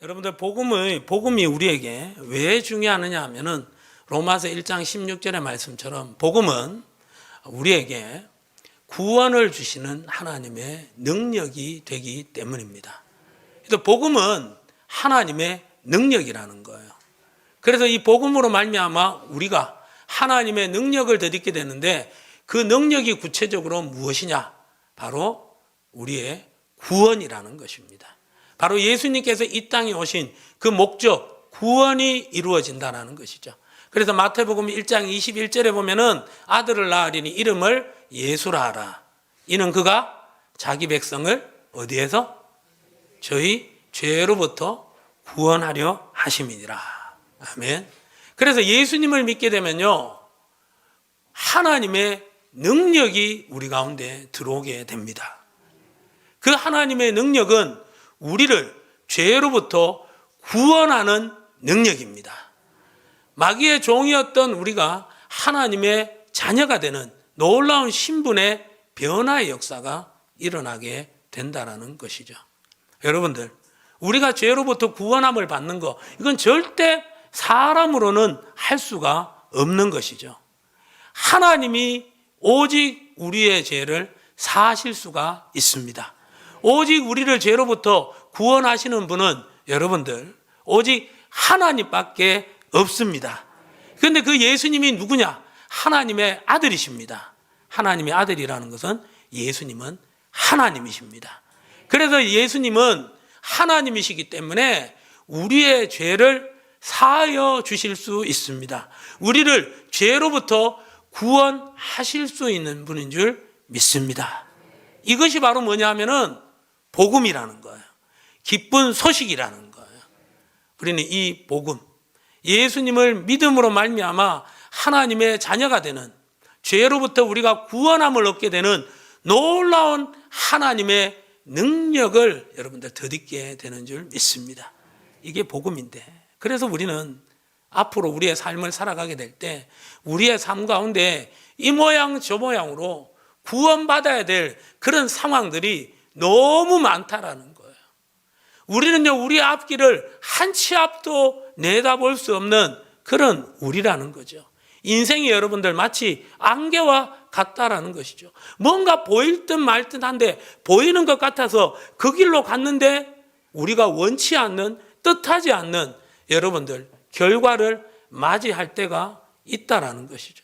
여러분들 복음이 우리에게 왜 중요하느냐 하면은 로마서 1장 16절의 말씀처럼 복음은 우리에게 구원을 주시는 하나님의 능력이 되기 때문입니다. 그래서 복음은 하나님의 능력이라는 거예요. 그래서 이 복음으로 말미암아 우리가 하나님의 능력을 덧입게 되는데 그 능력이 구체적으로 무엇이냐? 바로 우리의 구원이라는 것입니다. 바로 예수님께서 이 땅에 오신 그 목적, 구원이 이루어진다는 것이죠. 그래서 마태복음 1장 21절에 보면은 아들을 낳으리니 이름을 예수라 하라. 이는 그가 자기 백성을 어디에서? 저희 죄로부터 구원하려 하심이니라. 아멘. 그래서 예수님을 믿게 되면요, 하나님의 능력이 우리 가운데 들어오게 됩니다. 그 하나님의 능력은 우리를 죄로부터 구원하는 능력입니다. 마귀의 종이었던 우리가 하나님의 자녀가 되는 놀라운 신분의 변화의 역사가 일어나게 된다는 것이죠. 여러분들, 우리가 죄로부터 구원함을 받는 것, 이건 절대 사람으로는 할 수가 없는 것이죠. 하나님이 오직 우리의 죄를 사하실 수가 있습니다. 오직 우리를 죄로부터 구원하시는 분은 여러분들 오직 하나님밖에 없습니다. 그런데 그 예수님이 누구냐? 하나님의 아들이십니다. 하나님의 아들이라는 것은 예수님은 하나님이십니다. 그래서 예수님은 하나님이시기 때문에 우리의 죄를 사하여 주실 수 있습니다. 우리를 죄로부터 구원하실 수 있는 분인 줄 믿습니다. 이것이 바로 뭐냐 하면은 복음이라는 거예요. 기쁜 소식이라는 거예요. 우리는 이 복음, 예수님을 믿음으로 말미암아 하나님의 자녀가 되는, 죄로부터 우리가 구원함을 얻게 되는 놀라운 하나님의 능력을 여러분들 덧입게 되는 줄 믿습니다. 이게 복음인데, 그래서 우리는 앞으로 우리의 삶을 살아가게 될 때 우리의 삶 가운데 이 모양 저 모양으로 구원받아야 될 그런 상황들이 너무 많다라는 거예요. 우리는요, 우리 앞길을 한 치 앞도 내다볼 수 없는 그런 우리라는 거죠. 인생이 여러분들 마치 안개와 같다라는 것이죠. 뭔가 보일 듯 말 듯한데 보이는 것 같아서 그 길로 갔는데 우리가 원치 않는, 뜻하지 않는 여러분들 결과를 맞이할 때가 있다라는 것이죠.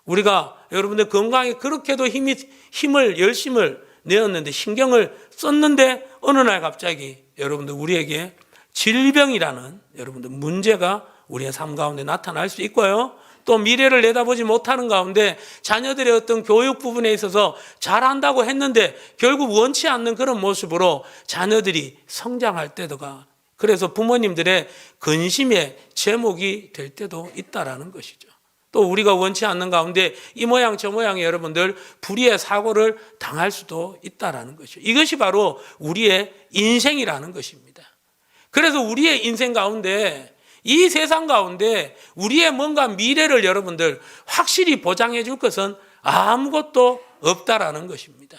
우리가 여러분들 건강에 그렇게도 힘을 열심을 내었는데, 신경을 썼는데 어느 날 갑자기 여러분들 우리에게 질병이라는 여러분들 문제가 우리의 삶 가운데 나타날 수 있고요. 또 미래를 내다보지 못하는 가운데 자녀들의 어떤 교육 부분에 있어서 잘한다고 했는데 결국 원치 않는 그런 모습으로 자녀들이 성장할 때도가, 그래서 부모님들의 근심의 제목이 될 때도 있다라는 것이죠. 또 우리가 원치 않는 가운데 이 모양 저 모양의 여러분들 불의의 사고를 당할 수도 있다라는 것이죠. 이것이 바로 우리의 인생이라는 것입니다. 그래서 우리의 인생 가운데, 이 세상 가운데 우리의 뭔가 미래를 여러분들 확실히 보장해 줄 것은 아무것도 없다라는 것입니다.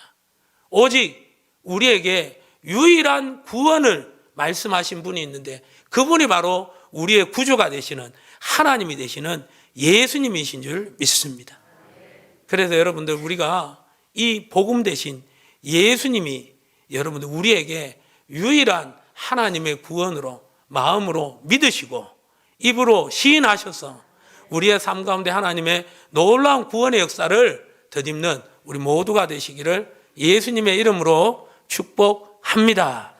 오직 우리에게 유일한 구원을 말씀하신 분이 있는데 그분이 바로 우리의 구주가 되시는, 하나님이 되시는 예수님이신 줄 믿습니다. 그래서 여러분들 우리가 이 복음 대신 예수님이 여러분들 우리에게 유일한 하나님의 구원으로 마음으로 믿으시고 입으로 시인하셔서 우리의 삶 가운데 하나님의 놀라운 구원의 역사를 덧입는 우리 모두가 되시기를 예수님의 이름으로 축복합니다.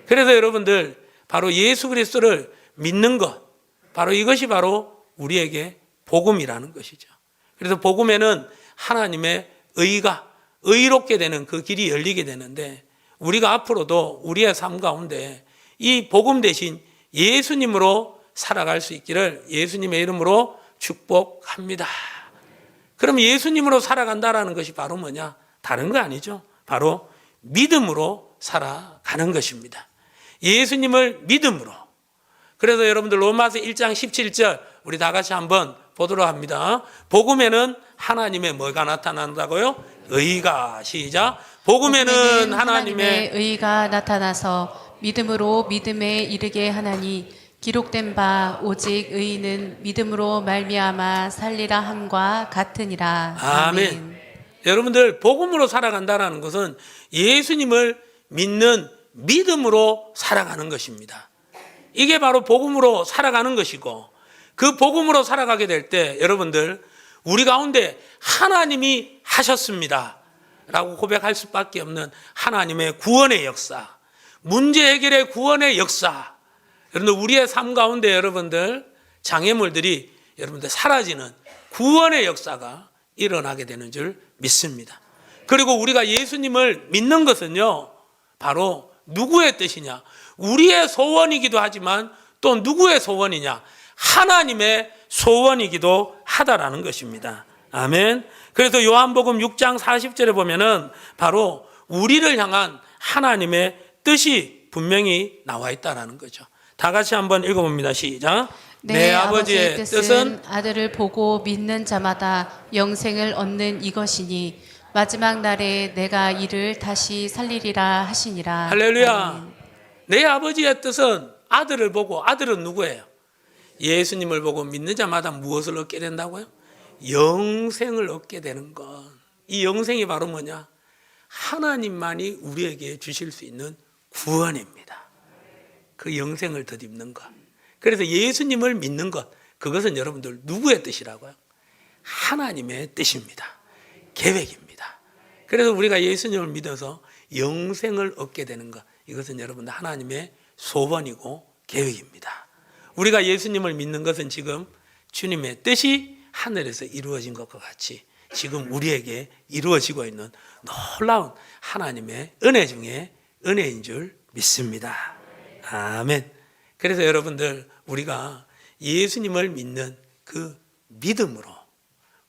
그래서 여러분들 바로 예수 그리스도를 믿는 것, 바로 이것이 바로 우리에게 복음이라는 것이죠. 그래서 복음에는 하나님의 의가, 의롭게 되는 그 길이 열리게 되는데 우리가 앞으로도 우리의 삶 가운데 이 복음 대신 예수님으로 살아갈 수 있기를 예수님의 이름으로 축복합니다. 그럼 예수님으로 살아간다라는 것이 바로 뭐냐? 다른 거 아니죠. 바로 믿음으로 살아가는 것입니다. 예수님을 믿음으로. 그래서 여러분들 로마서 1장 17절 우리 다 같이 한번 보도록 합니다. 복음에는 하나님의 뭐가 나타난다고요? 의가. 시작. 복음에는 하나님의 의가 나타나서 믿음으로 믿음에 이르게 하나니 기록된 바 오직 의인은 믿음으로 말미암아 살리라 함과 같으니라. 아멘. 여러분들 복음으로 살아간다는 것은 예수님을 믿는 믿음으로 살아가는 것입니다. 이게 바로 복음으로 살아가는 것이고, 그 복음으로 살아가게 될 때 여러분들 우리 가운데 하나님이 하셨습니다 라고 고백할 수밖에 없는 하나님의 구원의 역사, 문제 해결의 구원의 역사, 여러분들 우리의 삶 가운데 여러분들 장애물들이 여러분들 사라지는 구원의 역사가 일어나게 되는 줄 믿습니다. 그리고 우리가 예수님을 믿는 것은요, 바로 누구의 뜻이냐? 우리의 소원이기도 하지만 또 누구의 소원이냐? 하나님의 소원이기도 하다라는 것입니다. 아멘. 그래서 요한복음 6장 40절에 보면은 바로 우리를 향한 하나님의 뜻이 분명히 나와 있다라는 거죠. 다 같이 한번 읽어봅니다. 시작. 내 아버지의 뜻은 아들을 보고 믿는 자마다 영생을 얻는 이것이니 마지막 날에 내가 이를 다시 살리리라 하시니라. 할렐루야. 아멘. 내 아버지의 뜻은 아들을 보고, 아들은 누구예요? 예수님을 보고 믿는 자마다 무엇을 얻게 된다고요? 영생을 얻게 되는 것. 이 영생이 바로 뭐냐? 하나님만이 우리에게 주실 수 있는 구원입니다. 그 영생을 덧입는 것. 그래서 예수님을 믿는 것, 그것은 여러분들 누구의 뜻이라고요? 하나님의 뜻입니다. 계획입니다. 그래서 우리가 예수님을 믿어서 영생을 얻게 되는 것, 이것은 여러분들 하나님의 소원이고 계획입니다. 우리가 예수님을 믿는 것은 지금 주님의 뜻이 하늘에서 이루어진 것과 같이 지금 우리에게 이루어지고 있는 놀라운 하나님의 은혜 중에 은혜인 줄 믿습니다. 아멘. 그래서 여러분들 우리가 예수님을 믿는 그 믿음으로,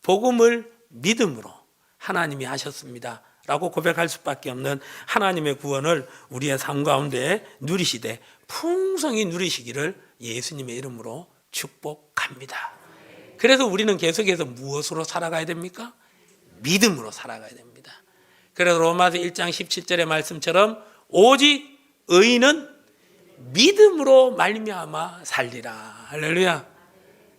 복음을 믿음으로 하나님이 하셨습니다 라고 고백할 수밖에 없는 하나님의 구원을 우리의 삶 가운데 누리시되 풍성히 누리시기를 예수님의 이름으로 축복합니다. 그래서 우리는 계속해서 무엇으로 살아가야 됩니까? 믿음으로 살아가야 됩니다. 그래서 로마서 1장 17절의 말씀처럼 오직 의인은 믿음으로 말미암아 살리라. 할렐루야.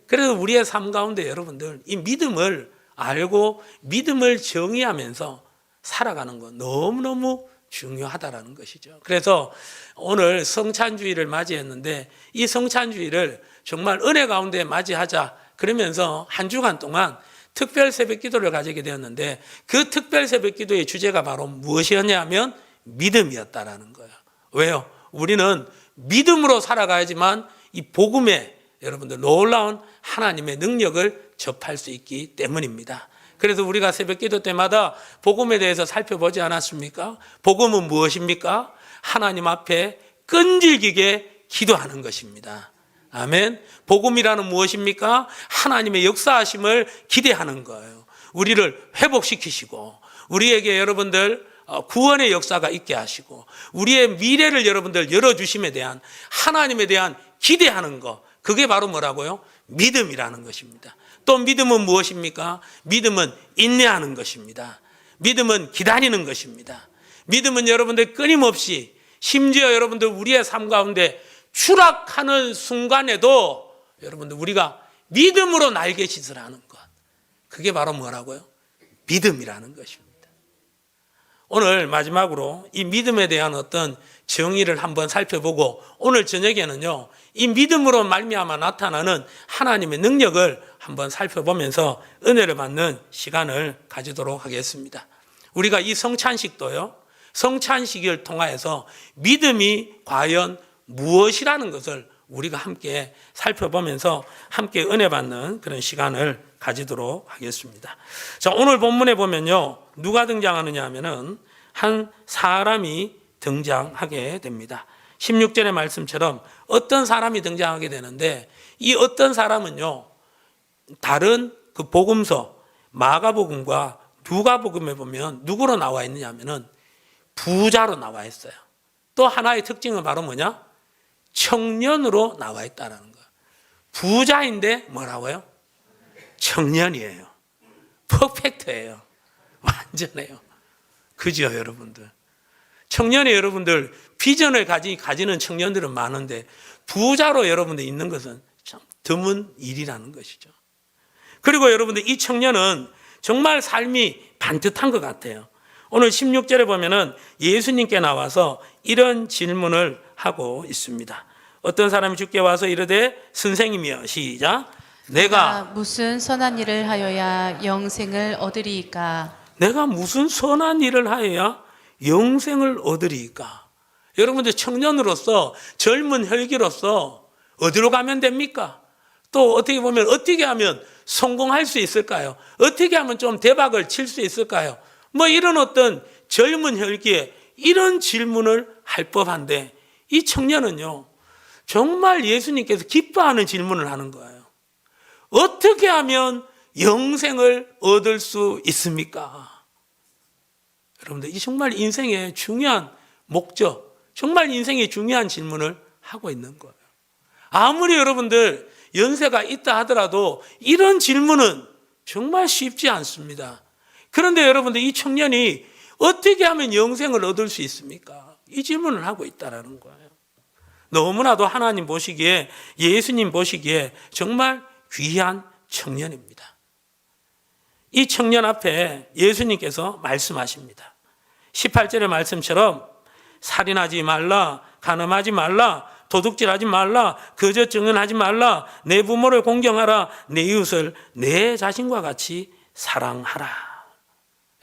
그래서 우리의 삶 가운데 여러분들 이 믿음을 알고 믿음을 정의하면서 살아가는 건 너무너무 중요하다라는 것이죠. 그래서 오늘 성찬주의를 맞이했는데 이 성찬주의를 정말 은혜 가운데 맞이하자 그러면서 한 주간 동안 특별 새벽 기도를 가지게 되었는데 그 특별 새벽 기도의 주제가 바로 무엇이었냐면 믿음이었다라는 거예요. 왜요? 우리는 믿음으로 살아가야지만 이 복음에 여러분들 놀라운 하나님의 능력을 접할 수 있기 때문입니다. 그래서 우리가 새벽 기도 때마다 복음에 대해서 살펴보지 않았습니까? 복음은 무엇입니까? 하나님 앞에 끈질기게 기도하는 것입니다. 아멘. 복음이라는 무엇입니까? 하나님의 역사하심을 기대하는 거예요. 우리를 회복시키시고 우리에게 여러분들 구원의 역사가 있게 하시고 우리의 미래를 여러분들 열어주심에 대한 하나님에 대한 기대하는 것, 그게 바로 뭐라고요? 믿음이라는 것입니다. 또 믿음은 무엇입니까? 믿음은 인내하는 것입니다. 믿음은 기다리는 것입니다. 믿음은 여러분들 끊임없이 심지어 여러분들 우리의 삶 가운데 추락하는 순간에도 여러분들 우리가 믿음으로 날개짓을 하는 것, 그게 바로 뭐라고요? 믿음이라는 것입니다. 오늘 마지막으로 이 믿음에 대한 어떤 정의를 한번 살펴보고 오늘 저녁에는요 이 믿음으로 말미암아 나타나는 하나님의 능력을 한번 살펴보면서 은혜를 받는 시간을 가지도록 하겠습니다. 우리가 이 성찬식도요, 성찬식을 통하여서 믿음이 과연 무엇이라는 것을 우리가 함께 살펴보면서 함께 은혜 받는 그런 시간을 가지도록 하겠습니다. 자, 오늘 본문에 보면요 누가 등장하느냐 하면은 한 사람이 등장하게 됩니다. 16절의 말씀처럼 어떤 사람이 등장하게 되는데 이 어떤 사람은요 다른 그 복음서 마가복음과 누가복음에 보면 누구로 나와 있느냐 하면은 부자로 나와 있어요. 또 하나의 특징은 바로 뭐냐? 청년으로 나와 있다는 거예요. 부자인데 뭐라고요? 청년이에요. 퍼펙트예요. 완전해요. 그죠 여러분들? 청년의 여러분들 비전을 가지는 청년들은 많은데 부자로 여러분들 있는 것은 참 드문 일이라는 것이죠. 그리고 여러분들 이 청년은 정말 삶이 반듯한 것 같아요. 오늘 16절에 보면은 예수님께 나와서 이런 질문을 하고 있습니다. 어떤 사람이 주께 와서 이르되 선생님이여, 시작, 내가 무슨 선한 일을 하여야 영생을 얻으리이까? 내가 무슨 선한 일을 하여야 영생을 얻으리이까? 여러분들 청년으로서 젊은 혈기로서 어디로 가면 됩니까? 또 어떻게 보면 어떻게 하면 성공할 수 있을까요? 어떻게 하면 좀 대박을 칠 수 있을까요? 뭐 이런 어떤 젊은 혈기에 이런 질문을 할 법한데 이 청년은요 정말 예수님께서 기뻐하는 질문을 하는 거예요. 어떻게 하면 영생을 얻을 수 있습니까? 여러분들 이 정말 인생의 중요한 목적, 정말 인생의 중요한 질문을 하고 있는 거예요. 아무리 여러분들 연세가 있다 하더라도 이런 질문은 정말 쉽지 않습니다. 그런데 여러분들 이 청년이 어떻게 하면 영생을 얻을 수 있습니까? 이 질문을 하고 있다는 거예요. 너무나도 하나님 보시기에, 예수님 보시기에 정말 귀한 청년입니다. 이 청년 앞에 예수님께서 말씀하십니다. 18절의 말씀처럼 살인하지 말라, 간음하지 말라, 도둑질하지 말라, 거짓 증언하지 말라, 내 부모를 공경하라, 내 이웃을 내 자신과 같이 사랑하라.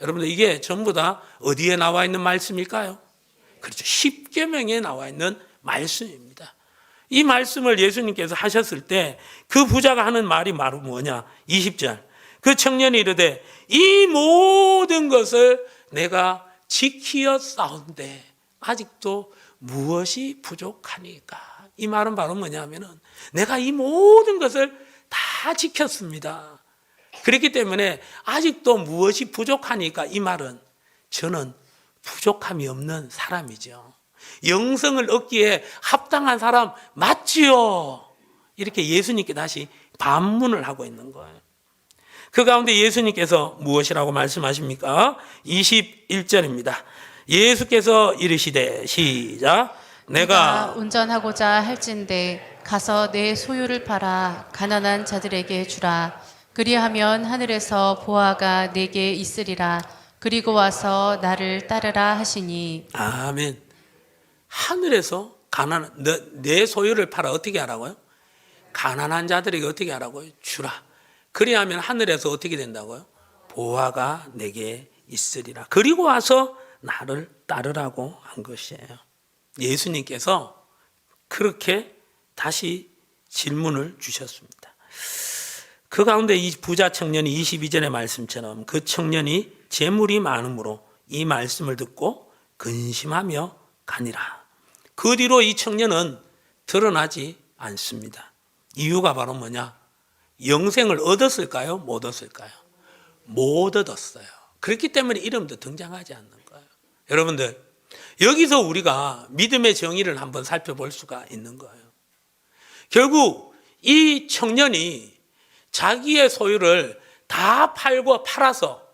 여러분들 이게 전부 다 어디에 나와 있는 말씀일까요? 그렇죠. 십계명에 나와 있는 말씀입니다. 이 말씀을 예수님께서 하셨을 때 그 부자가 하는 말이 바로 뭐냐? 20절. 그 청년이 이르되 이 모든 것을 내가 지키어 싸운데 아직도 무엇이 부족하니까? 이 말은 바로 뭐냐면은 내가 이 모든 것을 다 지켰습니다. 그렇기 때문에 아직도 무엇이 부족하니까 이 말은 저는 부족함이 없는 사람이죠. 영생을 얻기에 합당한 사람 맞지요? 이렇게 예수님께 다시 반문을 하고 있는 거예요. 그 가운데 예수님께서 무엇이라고 말씀하십니까? 21절입니다. 예수께서 이르시되, 시작, 내가 운전하고자 할진대 가서 내 소유를 팔아 가난한 자들에게 주라. 그리하면 하늘에서 보화가 내게 있으리라. 그리고 와서 나를 따르라 하시니. 아멘. 하늘에서 내 소유를 팔아 어떻게 하라고요? 가난한 자들에게 어떻게 하라고요? 주라. 그리하면 하늘에서 어떻게 된다고요? 보화가 내게 있으리라. 그리고 와서 나를 따르라고 한 것이에요. 예수님께서 그렇게 다시 질문을 주셨습니다. 그 가운데 이 부자 청년이 22절의 말씀처럼 그 청년이 재물이 많으므로 이 말씀을 듣고 근심하며 가니라. 그 뒤로 이 청년은 드러나지 않습니다. 이유가 바로 뭐냐? 영생을 얻었을까요? 못 얻었을까요? 못 얻었어요. 그렇기 때문에 이름도 등장하지 않는 거예요. 여러분들, 여기서 우리가 믿음의 정의를 한번 살펴볼 수가 있는 거예요. 결국 이 청년이 자기의 소유를 다 팔아서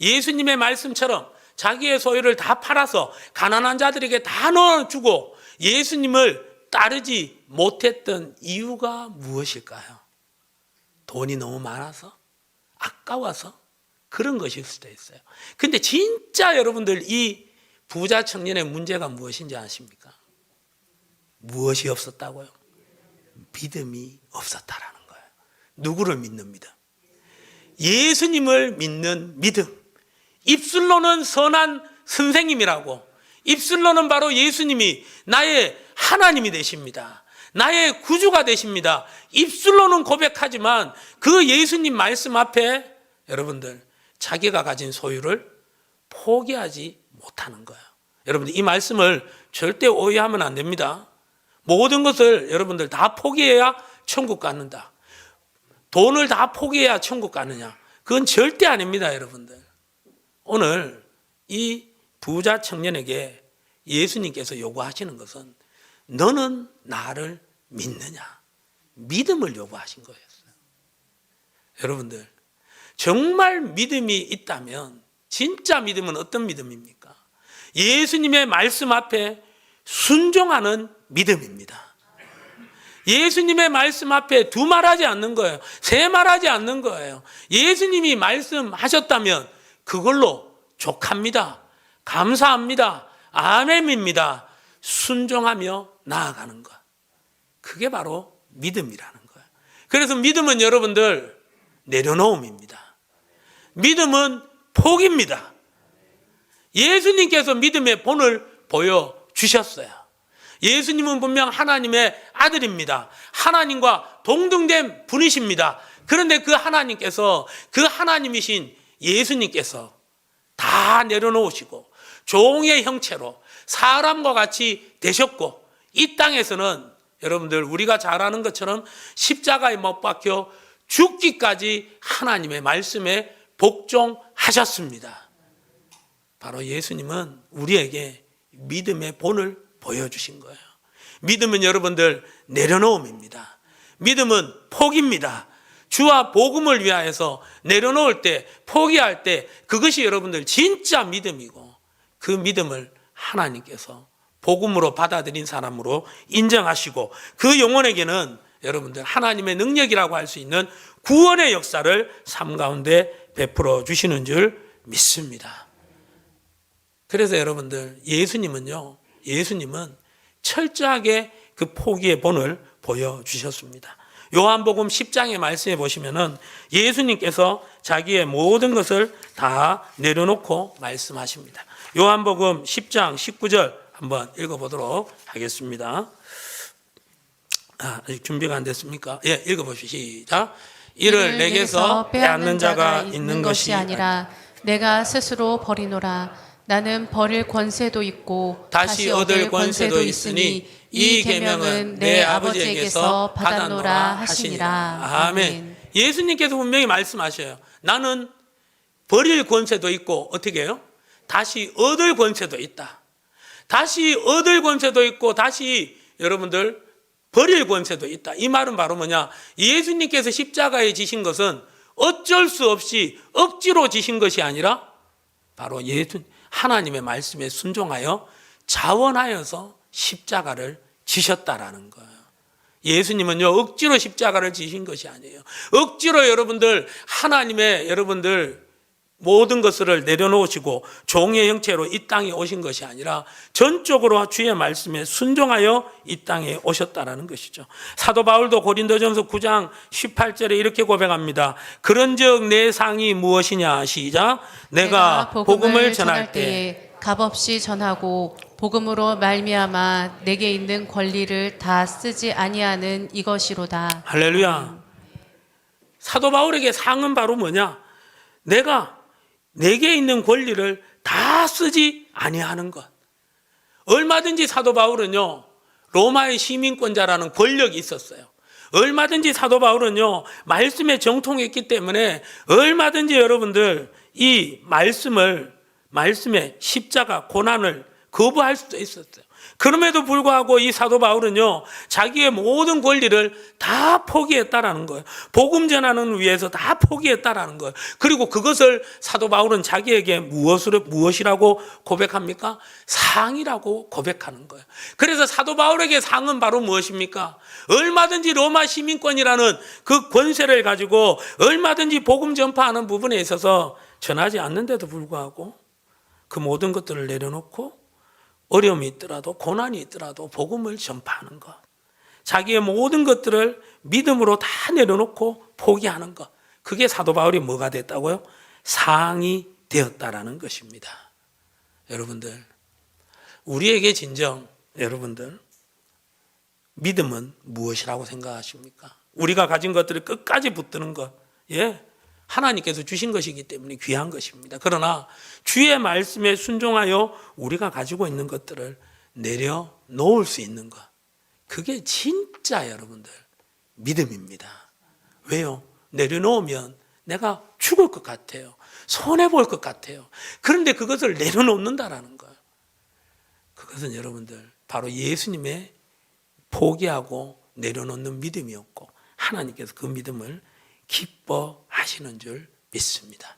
예수님의 말씀처럼 자기의 소유를 다 팔아서 가난한 자들에게 다 넣어주고 예수님을 따르지 못했던 이유가 무엇일까요? 돈이 너무 많아서? 아까워서? 그런 것일 수도 있어요. 근데 진짜 여러분들 이 부자 청년의 문제가 무엇인지 아십니까? 무엇이 없었다고요? 믿음이 없었다라는 거예요. 누구를 믿는 믿음? 예수님을 믿는 믿음. 입술로는 선한 선생님이라고, 입술로는 바로 예수님이 나의 하나님이 되십니다. 나의 구주가 되십니다. 입술로는 고백하지만 그 예수님 말씀 앞에 여러분들 자기가 가진 소유를 포기하지 못하는 거예요. 여러분들 이 말씀을 절대 오해하면 안 됩니다. 모든 것을 여러분들 다 포기해야 천국 갖는다. 돈을 다 포기해야 천국 가느냐? 그건 절대 아닙니다, 여러분들. 오늘 이 부자 청년에게 예수님께서 요구하시는 것은 너는 나를 믿느냐? 믿음을 요구하신 거였어요. 여러분들, 정말 믿음이 있다면 진짜 믿음은 어떤 믿음입니까? 예수님의 말씀 앞에 순종하는 믿음입니다. 예수님의 말씀 앞에 두말하지 않는 거예요. 세말하지 않는 거예요. 예수님이 말씀하셨다면 그걸로 족합니다. 감사합니다. 아멘입니다. 순종하며 나아가는 것. 그게 바로 믿음이라는 거예요. 그래서 믿음은 여러분들 내려놓음입니다. 믿음은 포기입니다. 예수님께서 믿음의 본을 보여주셨어요. 예수님은 분명 하나님의 아들입니다. 하나님과 동등된 분이십니다. 그런데 그 하나님께서, 그 하나님이신 예수님께서 다 내려놓으시고 종의 형체로 사람과 같이 되셨고, 이 땅에서는 여러분들 우리가 잘 아는 것처럼 십자가에 못 박혀 죽기까지 하나님의 말씀에 복종하셨습니다. 바로 예수님은 우리에게 믿음의 본을 보여주신 거예요. 믿음은 여러분들 내려놓음입니다. 믿음은 포기입니다. 주와 복음을 위하여서 내려놓을 때, 포기할 때, 그것이 여러분들 진짜 믿음이고, 그 믿음을 하나님께서 복음으로 받아들인 사람으로 인정하시고, 그 영혼에게는 여러분들 하나님의 능력이라고 할 수 있는 구원의 역사를 삶 가운데 베풀어 주시는 줄 믿습니다. 그래서 여러분들 예수님은 철저하게 그 포기의 본을 보여주셨습니다. 요한복음 10장의 말씀에 보시면은 예수님께서 자기의 모든 것을 다 내려놓고 말씀하십니다. 요한복음 10장 19절 한번 읽어보도록 하겠습니다. 아직 준비가 안 됐습니까? 예, 읽어보시죠. 시작. 이를 내게서 빼앗는 자가 있는 것이 아니라 내가 스스로 버리노라. 나는 버릴 권세도 있고 다시 얻을 권세도 있으니 이 계명은 내 아버지에게서 받았노라 하시니라. 아멘. 예수님께서 분명히 말씀하셔요. 나는 버릴 권세도 있고 어떻게 해요? 다시 얻을 권세도 있다. 다시 얻을 권세도 있고 다시 여러분들 버릴 권세도 있다. 이 말은 바로 뭐냐? 예수님께서 십자가에 지신 것은 어쩔 수 없이 억지로 지신 것이 아니라 바로 하나님의 말씀에 순종하여 자원하여서 십자가를 지셨다라는 거예요. 예수님은요, 억지로 십자가를 지신 것이 아니에요. 억지로 여러분들 하나님의 여러분들 모든 것을 내려놓으시고 종의 형체로 이 땅에 오신 것이 아니라 전적으로 주의 말씀에 순종하여 이 땅에 오셨다라는 것이죠. 사도 바울도 고린도전서 9장 18절에 이렇게 고백합니다. 그런즉 내 상이 무엇이냐? 시작. 내가 복음을 전할 때에 값없이 전하고 복음으로 말미암아 내게 있는 권리를 다 쓰지 아니하는 이것이로다. 할렐루야. 사도 바울에게 상은 바로 뭐냐? 내게 있는 권리를 다 쓰지 아니하는 것. 얼마든지 사도 바울은요, 로마의 시민권자라는 권력이 있었어요. 얼마든지 사도 바울은요, 말씀에 정통했기 때문에 얼마든지 여러분들 이 말씀의 십자가 고난을 거부할 수도 있었어요. 그럼에도 불구하고 이 사도 바울은요, 자기의 모든 권리를 다 포기했다라는 거예요. 복음 전하는 위해서 다 포기했다라는 거예요. 그리고 그것을 사도 바울은 자기에게 무엇이라고 고백합니까? 상이라고 고백하는 거예요. 그래서 사도 바울에게 상은 바로 무엇입니까? 얼마든지 로마 시민권이라는 그 권세를 가지고 얼마든지 복음 전파하는 부분에 있어서 전하지 않는데도 불구하고 그 모든 것들을 내려놓고 어려움이 있더라도 고난이 있더라도 복음을 전파하는 것, 자기의 모든 것들을 믿음으로 다 내려놓고 포기하는 것, 그게 사도 바울이 뭐가 됐다고요? 상이 되었다라는 것입니다. 여러분들, 우리에게 진정 여러분들 믿음은 무엇이라고 생각하십니까? 우리가 가진 것들을 끝까지 붙드는 것, 예, 하나님께서 주신 것이기 때문에 귀한 것입니다. 그러나 주의 말씀에 순종하여 우리가 가지고 있는 것들을 내려놓을 수 있는 것, 그게 진짜 여러분들 믿음입니다. 왜요? 내려놓으면 내가 죽을 것 같아요. 손해볼 것 같아요. 그런데 그것을 내려놓는다라는 거예요. 그것은 여러분들 바로 예수님의 포기하고 내려놓는 믿음이었고, 하나님께서 그 믿음을 기뻐하시는 줄 믿습니다.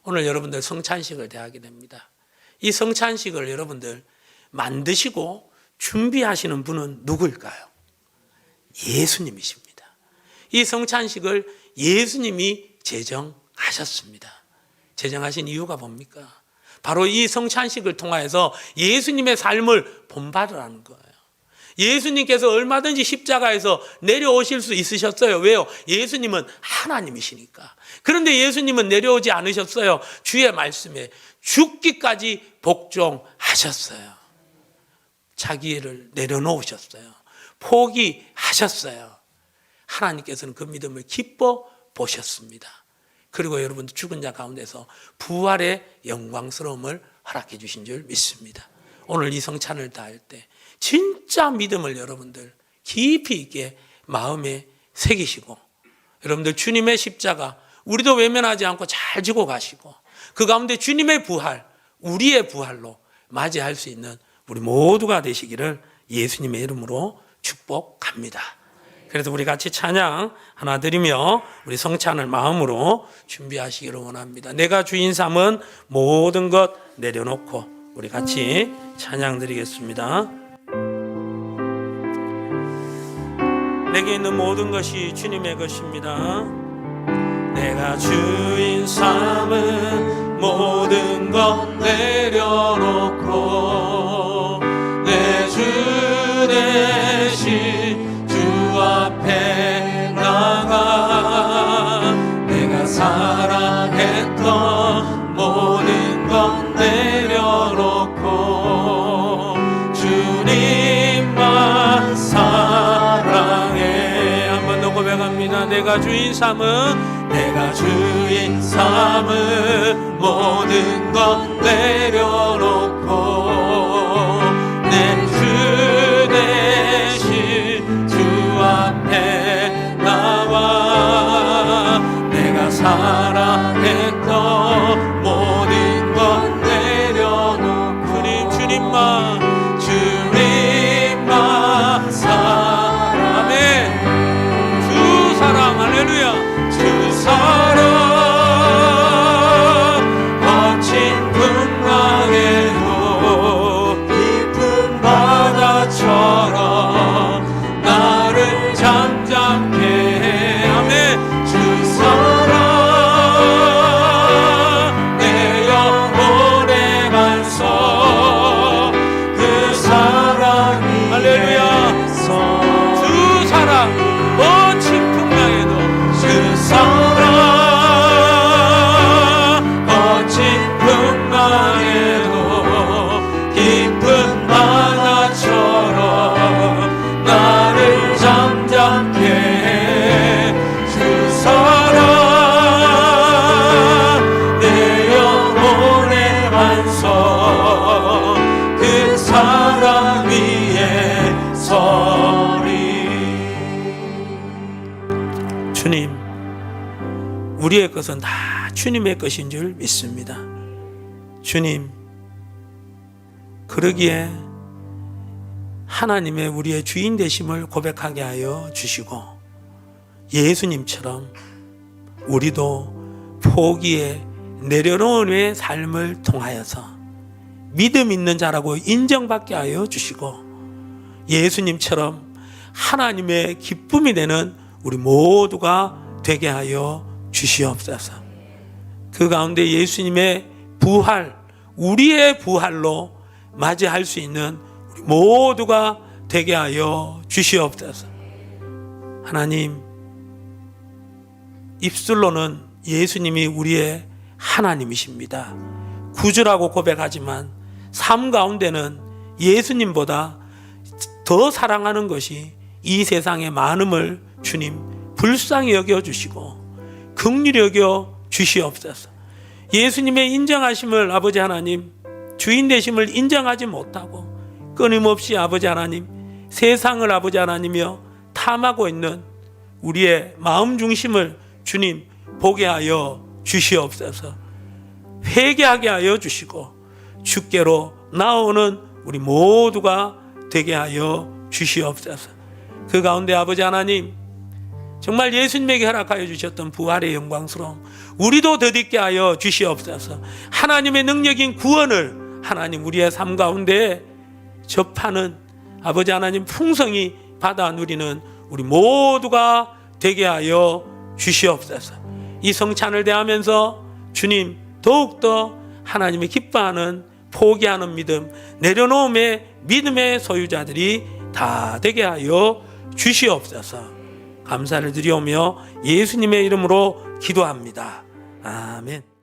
오늘 여러분들 성찬식을 대하게 됩니다. 이 성찬식을 여러분들 만드시고 준비하시는 분은 누구일까요? 예수님이십니다. 이 성찬식을 예수님이 제정하셨습니다. 제정하신 이유가 뭡니까? 바로 이 성찬식을 통하여서 예수님의 삶을 본받으라는 거예요. 예수님께서 얼마든지 십자가에서 내려오실 수 있으셨어요. 왜요? 예수님은 하나님이시니까. 그런데 예수님은 내려오지 않으셨어요. 주의 말씀에 죽기까지 복종하셨어요. 자기를 내려놓으셨어요. 포기하셨어요. 하나님께서는 그 믿음을 기뻐 보셨습니다. 그리고 여러분도 죽은 자 가운데서 부활의 영광스러움을 허락해 주신 줄 믿습니다. 오늘 이 성찬을 다할 때 진짜 믿음을 여러분들 깊이 있게 마음에 새기시고, 여러분들 주님의 십자가 우리도 외면하지 않고 잘 지고 가시고, 그 가운데 주님의 부활, 우리의 부활로 맞이할 수 있는 우리 모두가 되시기를 예수님의 이름으로 축복합니다. 그래서 우리 같이 찬양 하나 드리며 우리 성찬을 마음으로 준비하시기를 원합니다. 내가 주인 삼은 모든 것 내려놓고 우리 같이 찬양 드리겠습니다. 내게 있는 모든 것이 주님의 것입니다. 내가 주인 삼은 모든 것 내려놓고 내 주 대신 주 앞에 나가 내가 사랑했던 모든 것 내려놓고 주님만 사랑해. 한 번 더 고백합니다. 내가 주인 삼은 모든 것 내려놓고 내 주 대신 주 앞에 나와 내가 사랑했던 모든 것 내려놓고 주님만 사랑해. 주 사랑 할렐루야. 주 사랑 거친 풍랑에도 깊은 바다처럼 나를 잠잠케 해. 아멘. 주 사랑 내 영혼의 반석 그 사랑이 할렐루야. 주 사랑 거친 풍랑에도 주 사랑 거친 풍랑에도 깊은 바다처럼 나를 잠잠케 해. 주 사랑 내 영혼의 반석 그 사랑 위에 서리. 주님, 우리의 것은 다 주님의 것인 줄 믿습니다. 주님, 그러기에 하나님의 우리의 주인 되심을 고백하게 하여 주시고 예수님처럼 우리도 포기에 내려놓음의 삶을 통하여서 믿음 있는 자라고 인정받게 하여 주시고 예수님처럼 하나님의 기쁨이 되는 우리 모두가 되게 하여 주시옵소서. 그 가운데 예수님의 부활, 우리의 부활로 맞이할 수 있는 우리 모두가 되게 하여 주시옵소서. 하나님, 입술로는 예수님이 우리의 하나님이십니다. 구주라고 고백하지만 삶 가운데는 예수님보다 더 사랑하는 것이 이 세상의 많음을 주님 불쌍히 여겨주시고 긍휼히 여겨 주시옵소서. 예수님의 인정하심을 아버지 하나님, 주인 되심을 인정하지 못하고 끊임없이 아버지 하나님 세상을 아버지 하나님이여 탐하고 있는 우리의 마음 중심을 주님 보게 하여 주시옵소서. 회개하게 하여 주시고 주께로 나오는 우리 모두가 되게 하여 주시옵소서. 그 가운데 아버지 하나님 정말 예수님에게 허락하여 주셨던 부활의 영광스러움 우리도 더딛게 하여 주시옵소서. 하나님의 능력인 구원을 하나님 우리의 삶 가운데 접하는 아버지 하나님 풍성히 받아 누리는 우리 모두가 되게 하여 주시옵소서. 이 성찬을 대하면서 주님 더욱더 하나님이 기뻐하는 포기하는 믿음, 내려놓음의 믿음의 소유자들이 다 되게 하여 주시옵소서. 감사를 드리오며 예수님의 이름으로 기도합니다. 아멘.